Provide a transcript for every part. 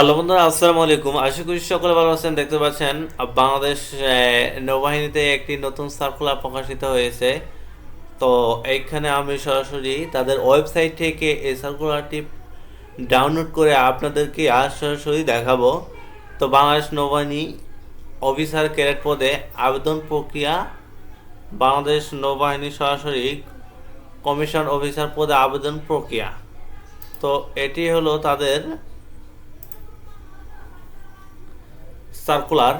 Hello বন্ধুরা, আসসালামু আলাইকুম। আশা করি সকলে ভালো আছেন। দেখতে পাচ্ছেন বাংলাদেশ নৌবাহিনীতে একটি নতুন সার্কুলার প্রকাশিত হয়েছে। তো এইখানে আমি সরাসরি তাদের ওয়েবসাইট থেকে এই সার্কুলারটি ডাউনলোড করে আপনাদেরকে আজ সরাসরি দেখাবো। তো বাংলাদেশ নৌবাহিনী অফিসার ক্যাডেট পদে আবেদন প্রক্রিয়া, বাংলাদেশ নৌবাহিনী সরাসরি কমিশন অফিসার পদে আবেদন প্রক্রিয়া। তো এটি হলো তাদের সার্কুলার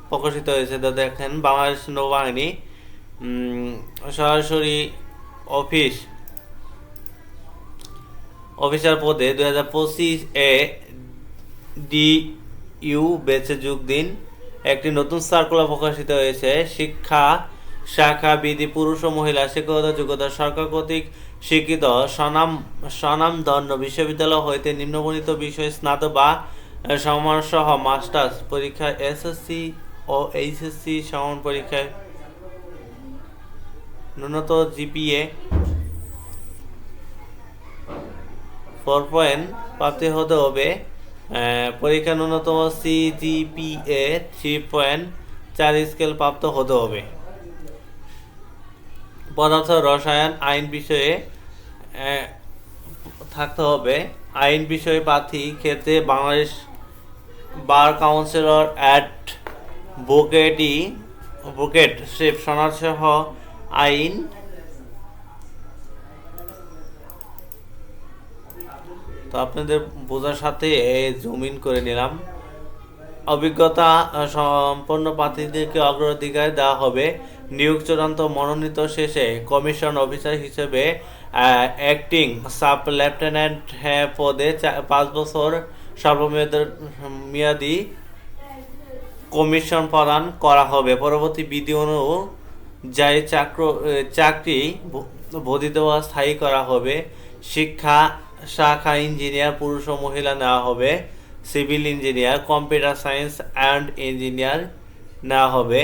প্রকাশিত হয়েছে। তো দেখেন, বাংলাদেশ নৌবাহিনী সরাসরি অফিস অফিসার পদে 2025 এ ডি ইউ বেচে যোগ দিন। একটি নতুন সার্কুলার প্রকাশিত হয়েছে। শিক্ষা শাখা বিধি পুরুষ ও মহিলা শিক্ষকতা যোগ্যতা সরকার কর্তৃক স্বীকৃত স্বনামধন্য বিশ্ববিদ্যালয় হইতে নিম্নবর্ণিত বিষয়ে স্নাতক বা সমানসহ মাস্টার্স পরীক্ষা, এসএসসি ও এইচএসসি সমান পরীক্ষায় ন্যূনতম জিপিএ 4 প্রাপ্তি হতে হবে। পরীক্ষা ন্যূনতম সিজিপিএ 3.4 স্কেল প্রাপ্ত হতে হবে। পদার্থ রসায়ন আইন বিষয়ে থাকতে হবে। আইন বিষয়ে প্রার্থী ক্ষেত্রে বাংলাদেশ বার কাউন্সিলর অ্যাডভোকেটশিপ সনদসহ আইন তো আপনাদের বোঝার সাথে জুম ইন করে নিলাম। অভিজ্ঞতা সম্পন্ন প্রার্থীদেরকে অগ্রাধিকার দেওয়া হবে। নিয়োগ চূড়ান্ত মনোনীত শেষে কমিশন অফিসার হিসেবে অ্যাক্টিং সাব লেফটেন্যান্ট পদে 5 বছর সর্বমেয়াদী কমিশন প্রদান করা হবে। পরবর্তী বিধি অনুযায়ী চাকরি বর্ধিত বা স্থায়ী করা হবে। শিক্ষা শাখা ইঞ্জিনিয়ার পুরুষ ও মহিলা নেওয়া হবে। Civil engineer, computer science and engineer নেওয়া হবে।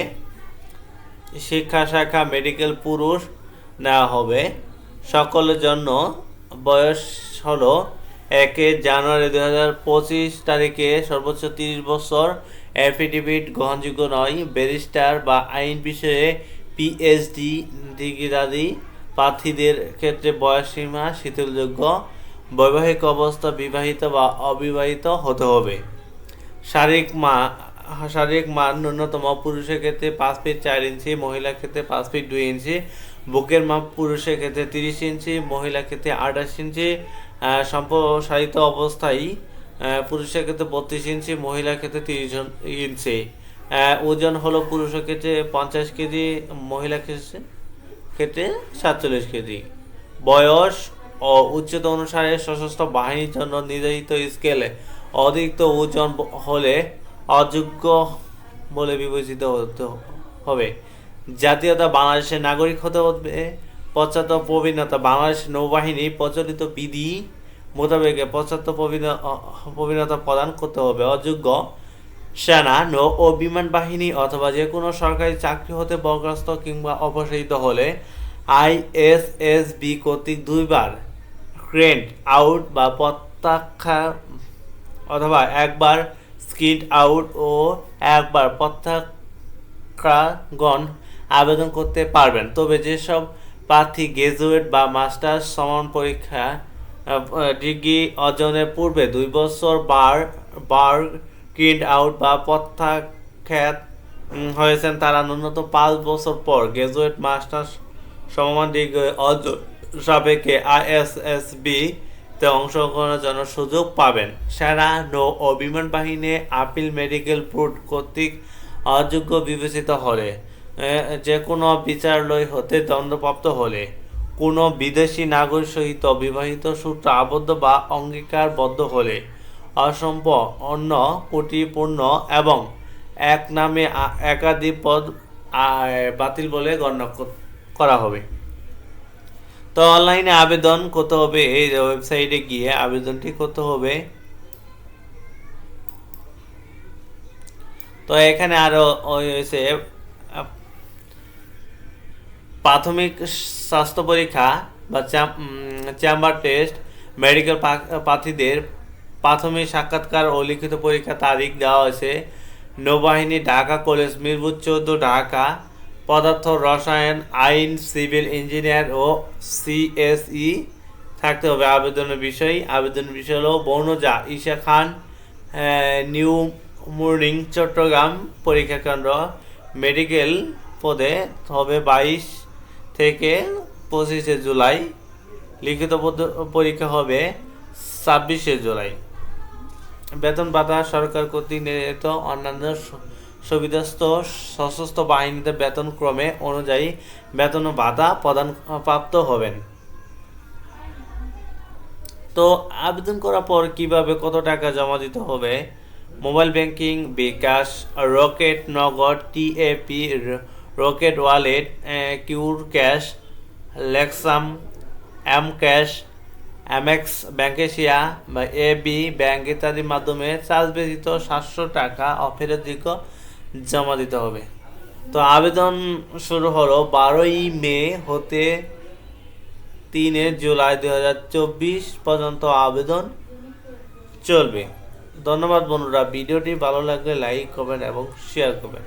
শিক্ষা শাখা মেডিকেল পুরুষ নেওয়া হবে। সকলের জন্য বয়স হলো 1 জানুয়ারি 2025 তারিখে সর্বোচ্চ 30 বছর। অ্যাফিডেভিট গ্রহণযোগ্য নয়। ব্যারিস্টার বা আইন বিষয়ে পিএইচডি ডিগ্রিধারী প্রার্থীদের ক্ষেত্রে বয়সসীমা শিথিলযোগ্য। বৈবাহিক অবস্থা বিবাহিত বা অবিবাহিত হতে হবে। শারীরিক মান ন্যূনতম পুরুষের ক্ষেত্রে 5 ফিট 4 ইঞ্চি, মহিলার ক্ষেত্রে 5 ফিট 2 ইঞ্চি। বুকের মাপ পুরুষের ক্ষেত্রে 30 ইঞ্চি, মহিলার ক্ষেত্রে 28 ইঞ্চি। সম্প্রসারিত অবস্থায় পুরুষের ক্ষেত্রে 32 ইঞ্চি, মহিলার ক্ষেত্রে 30 ইঞ্চি। ওজন হলো পুরুষের ক্ষেত্রে 50 কেজি, মহিলার ক্ষেত্রে 47 কেজি। বয়স ও উচ্চতা অনুসারে সশস্ত্র বাহিনীর জন্য নির্ধারিত স্কেলে অতিরিক্ত ওজন হলে অযোগ্য বলে বিবেচিত হতে হবে। জাতীয়তা বাংলাদেশের নাগরিক হতে হবে। পশ্চাৎ প্রবীণতা বাংলাদেশ নৌবাহিনী প্রচলিত বিধি মোতাবেক পশ্চাৎ প্রবীণতা প্রদান করতে হবে। অযোগ্য সেনা, নৌ ও বিমান বাহিনী অথবা যে কোনো সরকারি চাকরি হতে বরখাস্ত কিংবা অপসারিত হলে আইএসএসবি কর্তৃক 2 বার ক্রেন্ট আউট বা প্রত্যাখ্যান অথবা একবার স্কিড আউট ও একবার প্রত্যাখ্যান আবেদন করতে পারবেন। তবে যেসব প্রার্থী গ্রাজুয়েট বা মাস্টার্স সমান পরীক্ষা ডিগ্রি অর্জনের পূর্বে 2 বছর বার ক্রিড আউট বা প্রত্যাখ্যাত হয়েছেন, তারা ন্যূনতম 5 বছর পর গ্রাজুয়েট মাস্টার্স সমমান ডিগ্রি অর্জন সাপেক্ষে আইএসএসবি তে অংশগ্রহণের জন্য সুযোগ পাবেন। সেনা, নৌ ও বিমান বাহিনী আপিল মেডিকেল বোর্ড কর্তৃক অযোগ্য বিবেচিত হলে, যে কোনো বিচারালয় হতে দণ্ডপ্রাপ্ত হলে, কোনো বিদেশি নাগরিক সহিত বিবাহিত সূত্র আবদ্ধ বা অঙ্গীকারবদ্ধ হলে, অন্য ত্রুটিপূর্ণ এবং এক নামে একাধিক পদ বাতিল বলে গণ্য করা হবে। তো অনলাইনে আবেদন করতে হবে। এই ওয়েবসাইটে গিয়ে আবেদনটি করতে হবে। তো এখানে আরো হয়েছে প্রাথমিক স্বাস্থ্য পরীক্ষা বা চেম্বার টেস্ট মেডিকেল প্রার্থীদের প্রাথমিক সাক্ষাৎকার ও লিখিত পরীক্ষা তারিখ দেওয়া হয়েছে। নৌবাহিনী, ঢাকা কলেজ, মিরপুর 14, ঢাকা। পদার্থ, রসায়ন, আইন, সিভিল ইঞ্জিনিয়ার ও সিএসই থাকতে হবে। আবেদনের বিষয় হলো বর্ণজা ঈশা খান, নিউ মর্নিং, চট্টগ্রাম। পরীক্ষা কেন্দ্র মেডিকেল পদে হবে 22 থেকে 25 জুলাই। লিখিত পরীক্ষা হবে 26 জুলাই। বেতন ভাতা সরকার কর্তৃক নির্ধারিত অন্যান্য সুবিধাস্ত সশস্ত্র বাহিনীতে বেতন ক্রমে অনুযায়ী বেতন ও ভাতা প্রদান প্রাপ্ত হবেন। তো আবেদন করার পর কিভাবে কত টাকা জমা দিতে হবে? Mobile banking, bKash, Rocket Nagad, TAP, Rocket wallet, কিউর ক্যাশ, লেক্সাম, এম ক্যাশ, এমএক্স ব্যাংকেশিয়া বা এবি ব্যাংক ইত্যাদির মাধ্যমে চার্জ ব্যতীত 700 টাকা অফেরতযোগ্য জমা দিতে হবে। তো আবেদন শুরু হলো 12 মে হতে 3 জুলাই 2024 পর্যন্ত আবেদন চলবে। ধন্যবাদ বন্ধুরা, ভিডিওটি ভালো লাগলে লাইক করবেন এবং শেয়ার করবেন।